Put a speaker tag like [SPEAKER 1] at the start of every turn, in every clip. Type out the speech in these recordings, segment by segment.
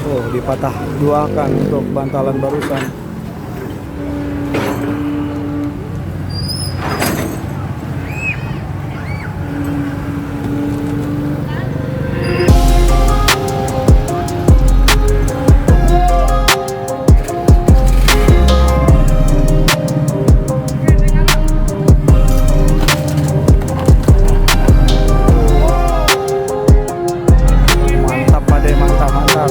[SPEAKER 1] Oh, dipatah duakan untuk bantalan barusan. Mantap Pak De, mantap, mantap.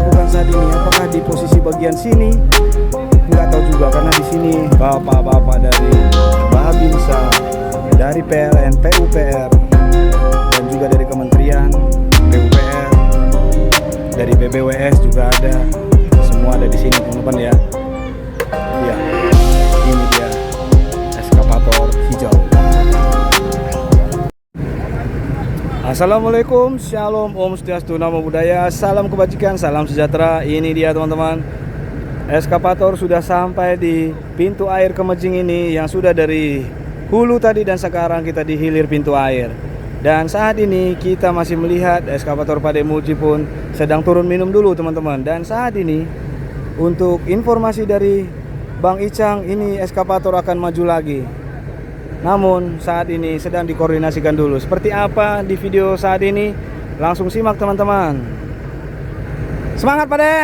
[SPEAKER 1] Bukan saat ini, apakah di posisi bagian sini? Nggak tahu juga, karena di sini bapak-bapak dari Babinsa, dari PLN, PUPR, dan juga dari Kementerian PUPR, dari BBWS juga ada. Semua ada di sini teman-teman ya. Iya, ini dia eskavator hijau. Assalamualaikum, Shalom, Om Swastiastu, Namo Buddhaya, salam kebajikan, salam sejahtera. Ini dia teman-teman, eskavator sudah sampai di pintu air Kemejing ini, yang sudah dari hulu tadi dan sekarang kita di hilir pintu air. Dan saat ini kita masih melihat eskavator Pak De Muji pun sedang turun minum dulu teman-teman. Dan saat ini untuk informasi dari Bang Icang, ini eskavator akan maju lagi. Namun saat ini sedang dikoordinasikan dulu. Seperti apa di video saat ini? Langsung simak teman-teman. Semangat Pak De!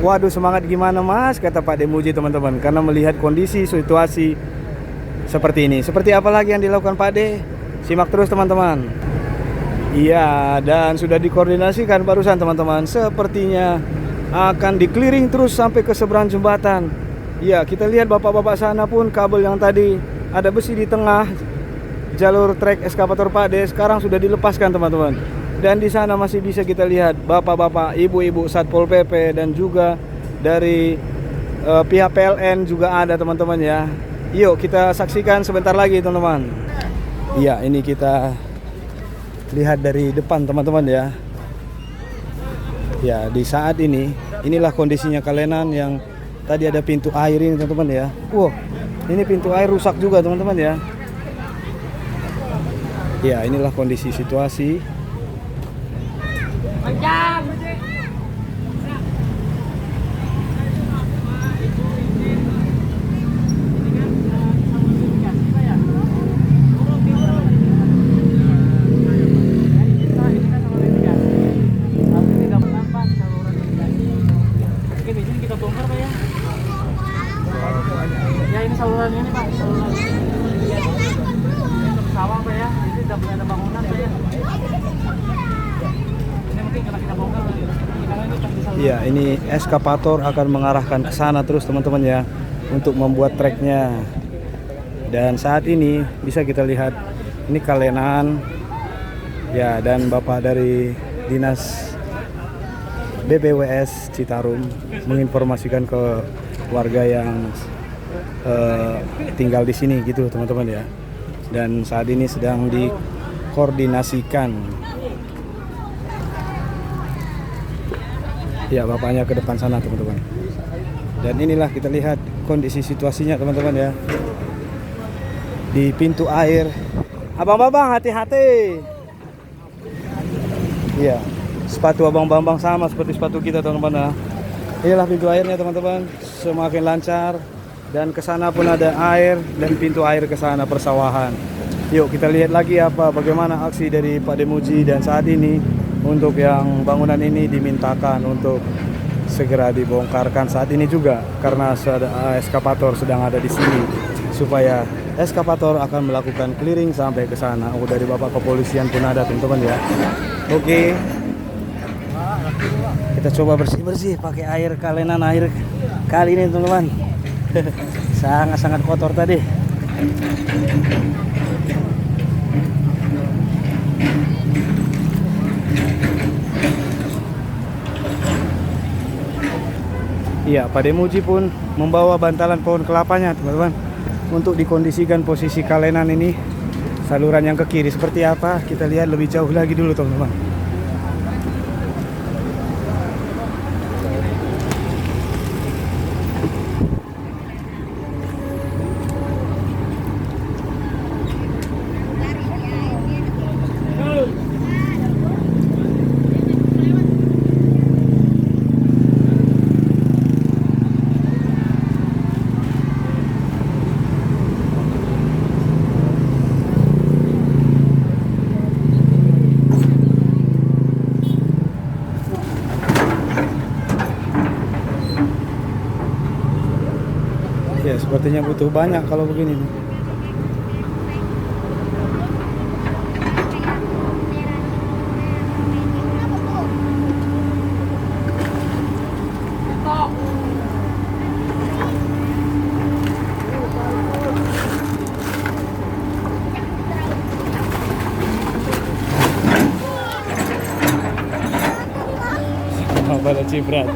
[SPEAKER 1] Waduh, semangat gimana Mas, kata Pak De Muji teman-teman, karena melihat kondisi situasi seperti ini. Seperti apa lagi yang dilakukan Pak De? Simak terus teman-teman. Iya, dan sudah dikoordinasikan barusan teman-teman. Sepertinya akan di-clearing terus sampai ke seberang jembatan. Ya, kita lihat bapak-bapak sana pun kabel yang tadi ada besi di tengah jalur trek eskavator Pak De sekarang sudah dilepaskan teman-teman. Dan di sana masih bisa kita lihat bapak-bapak, ibu-ibu Satpol PP dan juga dari pihak PLN juga ada teman-teman ya. Yuk kita saksikan sebentar lagi teman-teman. Iya, ini kita lihat dari depan teman-teman ya. Ya, di saat ini inilah kondisinya Kalenan yang tadi ada pintu air ini teman-teman ya. Wow, ini pintu air rusak juga teman-teman ya. Ya, inilah kondisi situasi.
[SPEAKER 2] Ya ini saluran ini Pak, saluran ini untuk sawah Pak ya, ini tidak boleh ada bangunan Pak ya. Ini mungkin karena kita bongkar karena ini kan di saluran.
[SPEAKER 1] Iya, ini eskavator akan mengarahkan ke sana terus teman-teman ya, untuk membuat treknya. Dan saat ini bisa kita lihat ini Kalenan ya, dan Bapak dari Dinas BBWS Citarum menginformasikan ke warga yang tinggal di sini gitu teman-teman ya. Dan saat ini sedang dikoordinasikan. Ya, bapaknya ke depan sana teman-teman. Dan inilah kita lihat kondisi situasinya teman-teman ya, di pintu air. Abang-abang hati-hati. Iya, sepatu Abang Bambang sama seperti sepatu kita teman-teman ya. Inilah pintu airnya teman-teman, semakin lancar. Dan ke sana pun ada air dan pintu air ke sana persawahan. Yuk kita lihat lagi bagaimana aksi dari Pak De Muji. Dan saat ini untuk yang bangunan ini dimintakan untuk segera dibongkarkan saat ini juga, karena eskavator sedang ada di sini, supaya eskavator akan melakukan clearing sampai ke sana. Oh, dari Bapak Kepolisian pun ada teman-teman ya. Oke. Kita coba bersih-bersih pakai air Kalenan, air kali ini teman-teman. Sangat-sangat kotor tadi. Iya, Pak De Muji pun membawa bantalan pohon kelapanya teman-teman, untuk dikondisikan posisi Kalenan ini saluran yang ke kiri seperti apa, kita lihat lebih jauh lagi dulu teman-teman. Ya, sepertinya butuh banyak kalau begini nih. Pada ciprat.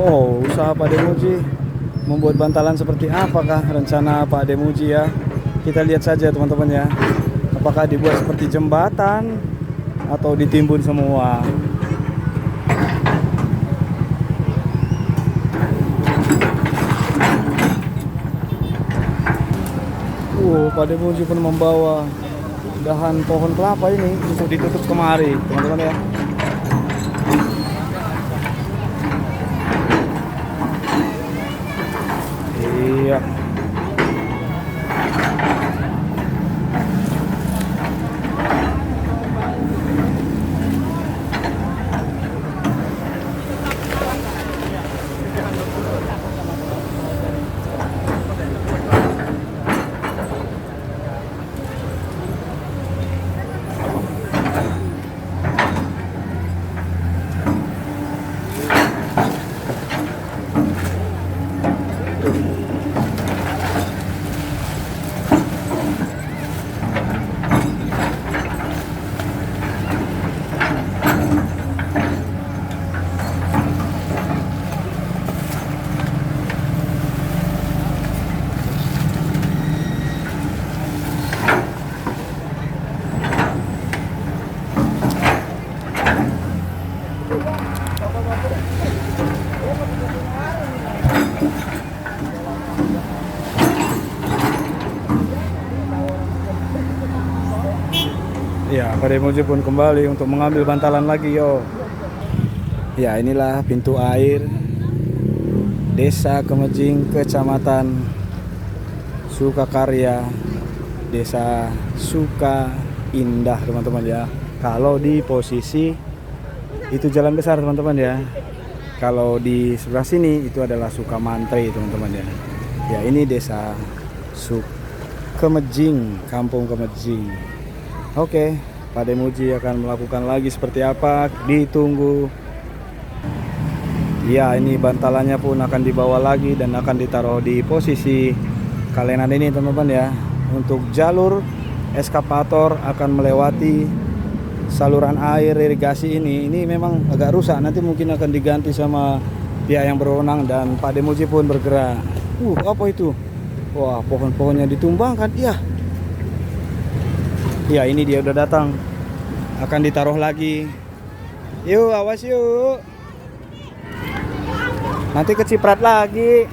[SPEAKER 1] Oh, usaha Pak Demuji membuat bantalan seperti apakah rencana Pak Demuji ya? Kita lihat saja teman-teman ya. Apakah dibuat seperti jembatan atau ditimbun semua? Pak Demuji pun membawa dahan pohon kelapa ini untuk ditutup kemari, teman-teman ya. Iya. Ya, Pak Demuji pun kembali untuk mengambil bantalan lagi yo. Ya, inilah pintu air Desa Kemejing, Kecamatan Sukakarya, Desa Suka Indah, teman-teman ya. Kalau di posisi itu jalan besar, teman-teman ya. Kalau di sebelah sini itu adalah Sukamantri, teman-teman ya. Ya, ini Desa Kemejing, Kampung Kemejing. Oke, Pak Demuji akan melakukan lagi seperti apa, ditunggu. Ya, ini bantalannya pun akan dibawa lagi dan akan ditaruh di posisi kalenan ini, teman-teman ya. Untuk jalur eskapator akan melewati saluran air irigasi ini memang agak rusak. Nanti mungkin akan diganti sama pihak yang berwenang dan Pak Demuji pun bergerak. Apa itu? Wah, pohon-pohonnya ditumbangkan. Ya, ini dia udah datang. Akan ditaruh lagi. Yuk, awas yuk. Nanti keciprat lagi.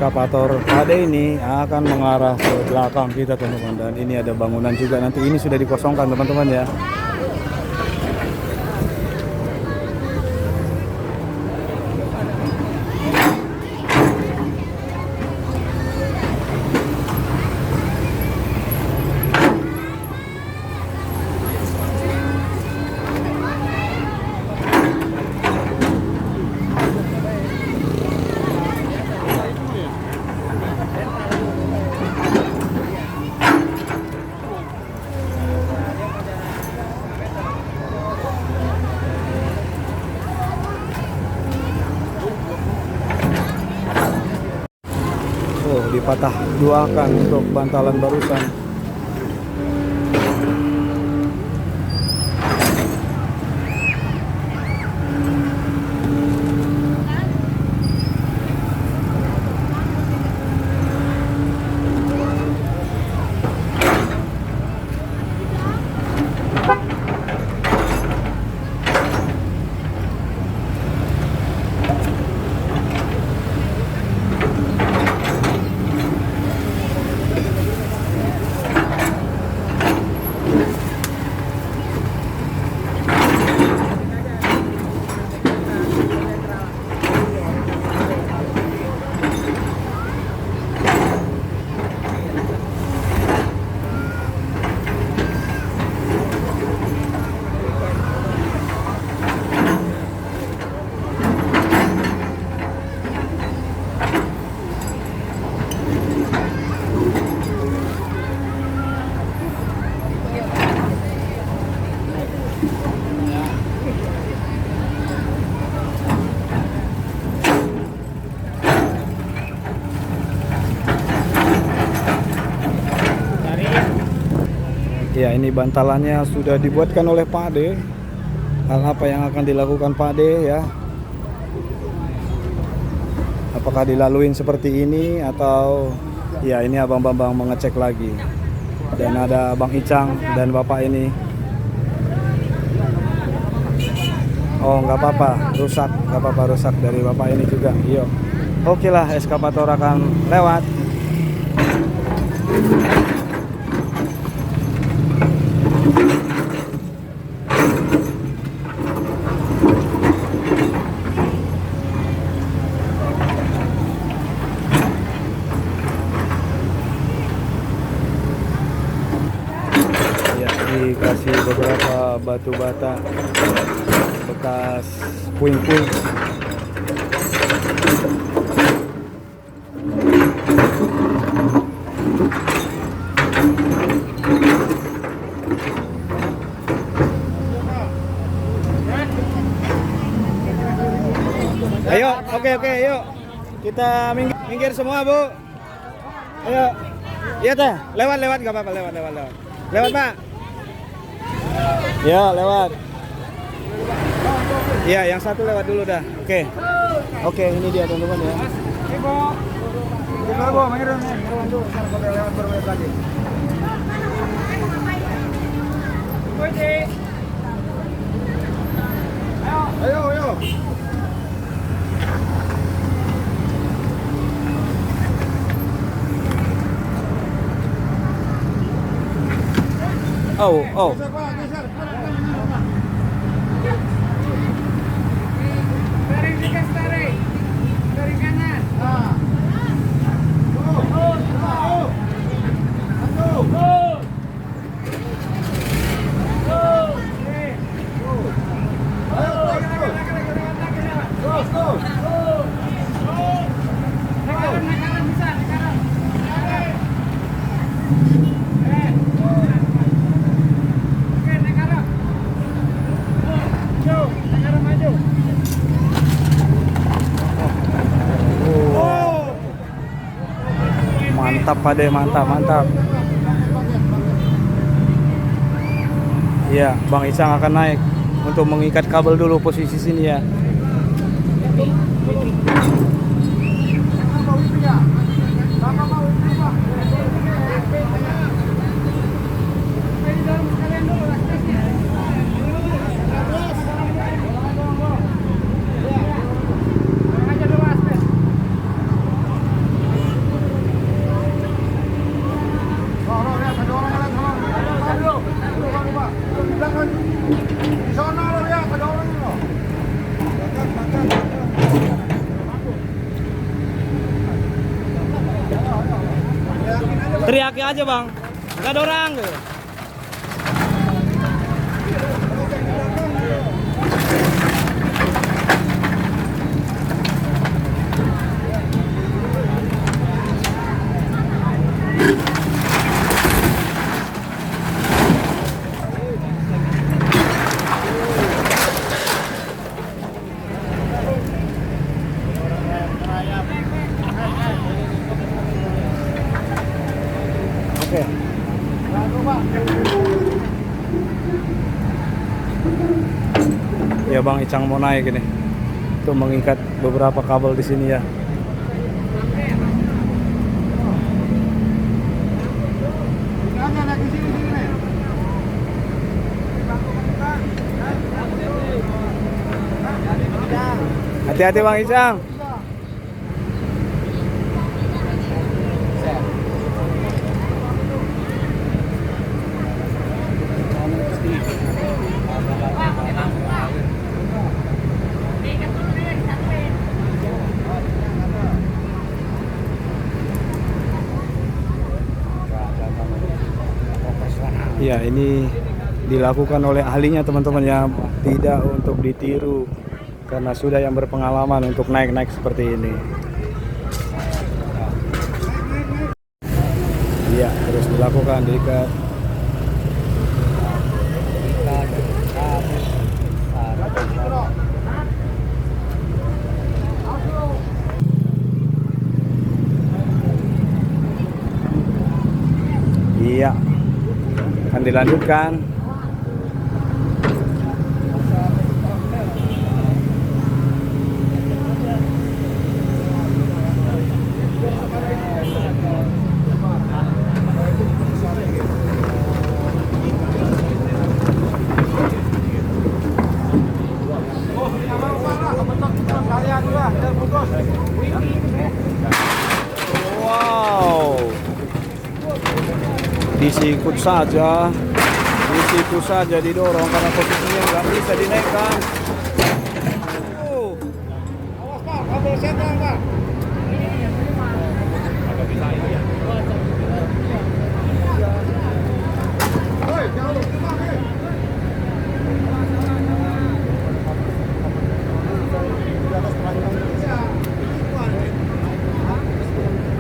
[SPEAKER 1] eskavator Pade ini akan mengarah ke belakang kita teman-teman, dan ini ada bangunan juga, nanti ini sudah dikosongkan teman-teman ya. Oh, dipatah duakan untuk bantalan barusan. Ya, ini bantalannya sudah dibuatkan oleh Pak Ade. Hal apa yang akan dilakukan Pak Ade ya? Apakah dilaluin seperti ini atau ya ini Abang Bambang mengecek lagi. Dan ada Bang Icang dan Bapak ini. Oh, nggak apa-apa, rusak, nggak apa-apa rusak dari Bapak ini juga. Yuk. Oke lah, eskavator akan lewat. Dikasih beberapa batu bata bekas puing-puing. Ayo, oke, yuk kita minggir semua, Bu. Ayo, iya teh, lewat nggak apa-apa, lewat Pak. Ya, lewat. Ya, yang satu lewat dulu dah. Oke, ini dia teman-teman ya. Ibu. Bu, mengirim dulu, sampai lewat baru lagi. Ayo. Oh. Dari kanan. Mantap Pak De, mantap. Iya, Bang Icang akan naik untuk mengikat kabel dulu posisi sini ya. Teriaki aja bang, nggak ada orang gitu. Oke. Ya Bang Icang mau naik ini. Untuk mengikat beberapa kabel di sini ya. Hati-hati Bang Icang. Ya, ini dilakukan oleh ahlinya teman-teman ya, tidak untuk ditiru karena sudah yang berpengalaman untuk naik-naik seperti ini. Iya, terus dilakukan diikat. Iya. Akan dilanjutkan. Wow. Disikut saja didorong karena posisinya nggak bisa dinaikkan.
[SPEAKER 3] Awas Pak, kabel sentral Pak. Woi, jangan lupa nih.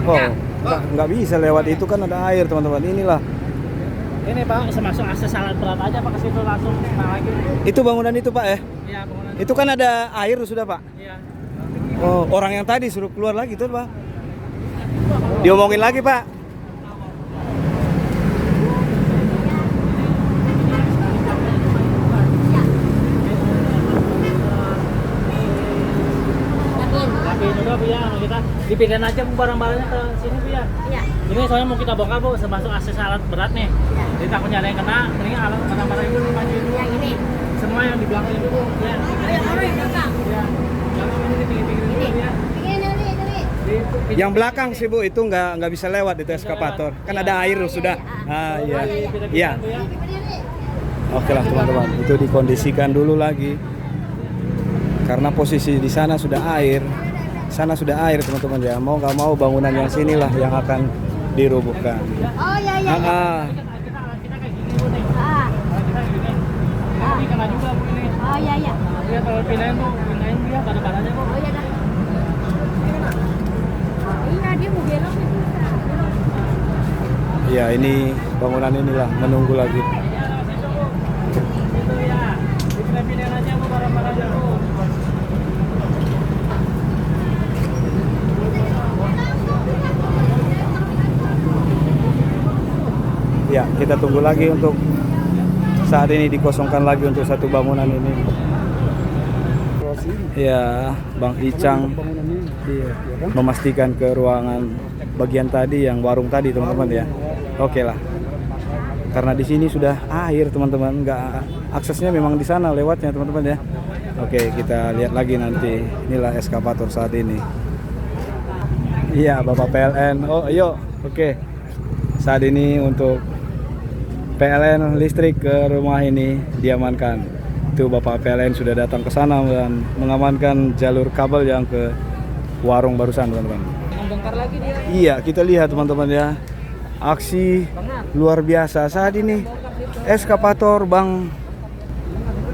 [SPEAKER 1] Oh, nggak bisa lewat itu kan ada air teman-teman. Inilah.
[SPEAKER 2] Ini Pak, semasuk akses alat berat aja Pak, ke situ langsung nah lagi.
[SPEAKER 1] Itu bangunan itu Pak ya?
[SPEAKER 2] Iya, bangunan.
[SPEAKER 1] Itu kan ada air sudah Pak.
[SPEAKER 2] Iya.
[SPEAKER 1] Oh, orang yang tadi suruh keluar lagi tuh Pak. Diomongin lagi Pak.
[SPEAKER 2] Tapi itu udah Bu ya, mau kita dipindahin aja Bu barang-barangnya ke sini Bu ya.
[SPEAKER 4] Iya.
[SPEAKER 2] Ini soalnya mau kita bongkar Bu, termasuk akses alat berat nih. Jadi takutnya ada yang kena, mending alat barang-barang itu dimajuin dulu.
[SPEAKER 4] Yang ini.
[SPEAKER 2] Semua yang di belakang itu Bu. Ya.
[SPEAKER 4] Yang yang belakang.
[SPEAKER 2] Ya. Yang ini dipinggir-pinggirin dulu ya.
[SPEAKER 4] Ini.
[SPEAKER 1] Yang belakang sih Bu itu nggak bisa lewat itu eskavator. Kan ada air sudah. Ah iya. Iya. Oke lah teman-teman, itu dikondisikan dulu lagi. Karena posisi di sana sudah air. Sana sudah air teman-teman ya. Mau nggak mau bangunan yang sinilah yang akan dirobohkan.
[SPEAKER 4] Oh iya iya.
[SPEAKER 2] Kita kayak gini Bu nih.
[SPEAKER 4] Ah.
[SPEAKER 2] Kita gini. Ini kena juga Bu ini.
[SPEAKER 4] Oh iya iya.
[SPEAKER 2] Dia kalau pindahin tuh, pindahin dia pada-padanya Bu.
[SPEAKER 4] Oh iya dah. Iya dia mau belok itu.
[SPEAKER 1] Ya ini bangunan inilah menunggu lagi.
[SPEAKER 2] Iya, situ Bu. Itu ya. Dipindahin aja Bu barang-barangnya Bu.
[SPEAKER 1] Ya kita tunggu lagi untuk saat ini dikosongkan lagi untuk satu bangunan ini. Ya Bang Icang memastikan ke ruangan bagian tadi yang warung tadi teman-teman ya. Oke lah. Karena di sini sudah air teman-teman, nggak aksesnya memang di sana lewatnya teman-teman ya. Oke kita lihat lagi nanti. Inilah eskavator saat ini. Iya Bapak PLN. Oh iya. Oke. Saat ini untuk PLN listrik ke rumah ini diamankan. Itu Bapak PLN sudah datang ke sana dan mengamankan jalur kabel yang ke warung barusan teman-teman.
[SPEAKER 2] Membongkar lagi dia.
[SPEAKER 1] Iya kita lihat teman-teman ya. aksi luar biasa saat ini. Eskavator Bang,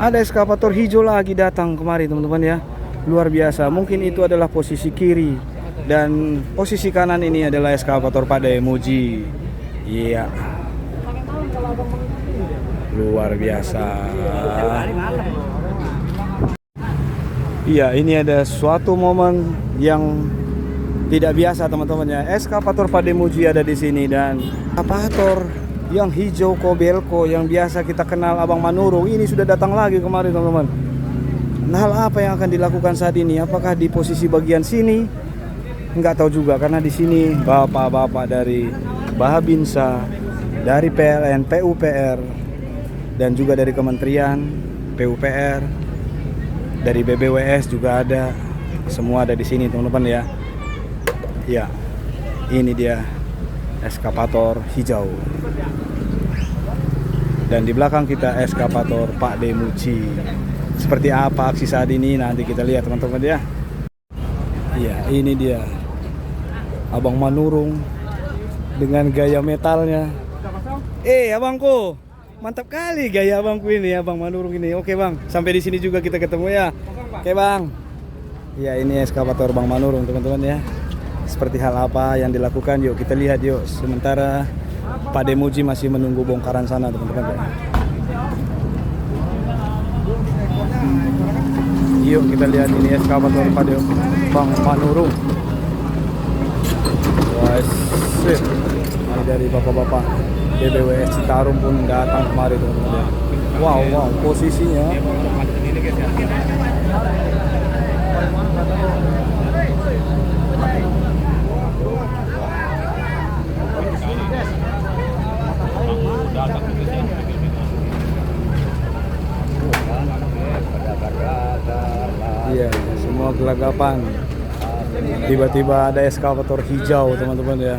[SPEAKER 1] ada eskavator hijau lagi datang kemari teman-teman ya. Luar biasa. Mungkin itu adalah posisi kiri dan posisi kanan ini adalah eskavator Pak De Muji. Iya. Luar biasa. Iya, ini ada suatu momen yang tidak biasa teman-teman ya. Eskavator Pak De Muji ada di sini dan eskavator yang hijau Kobelco yang biasa kita kenal Abang Manurung ini sudah datang lagi kemarin teman-teman. Nah, hal apa yang akan dilakukan saat ini? Apakah di posisi bagian sini? Enggak tahu juga karena di sini bapak-bapak dari Babinsa, dari PLN, PUPR dan juga dari Kementerian PUPR, dari BBWS juga ada. Semua ada di sini teman-teman ya. Ya, ini dia eskavator hijau. Dan di belakang kita eskavator Pak De Muji. Seperti apa aksi saat ini nanti kita lihat teman-teman ya. Iya, ini dia Abang Manurung dengan gaya metalnya. Abangku, mantap kali gaya abangku ini, Abang Manurung ini. Oke Bang, sampai di sini juga kita ketemu ya. Oke Bang. Ya, ini eskavator Bang Manurung teman-teman ya. Seperti hal apa yang dilakukan, yuk kita lihat yuk. Sementara Pak De Muji masih menunggu bongkaran sana teman-teman. Yuk kita lihat ini eskavator Pak De Bang Manurung. Wasip. Ini dari bapak-bapak BBWS Citarum pun datang kemari teman-teman. Wow, posisinya. Iya, semua gelagapan. Tiba-tiba ada eskavator hijau, teman-teman ya.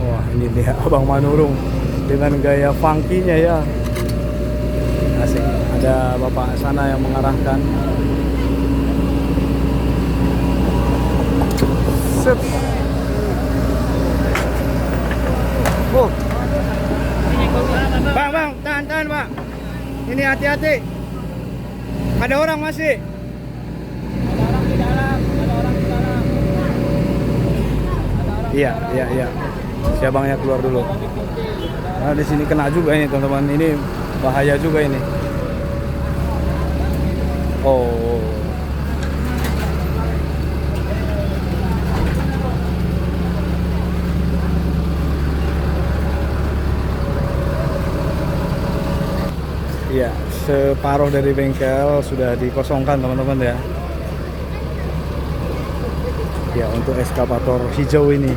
[SPEAKER 1] Wah, ini dia Abang Manurung dengan gaya funky-nya ya. Asik. Ada bapak sana yang mengarahkan. Set. Oh. Bang, tahan Bang. Ini hati-hati. Ada orang masih. Iya. Si abangnya keluar dulu. Nah, di sini kena juga ini teman-teman. Ini bahaya juga ini. Oh. Ya, separuh dari bengkel sudah dikosongkan teman-teman ya. Ya, untuk eskavator hijau ini.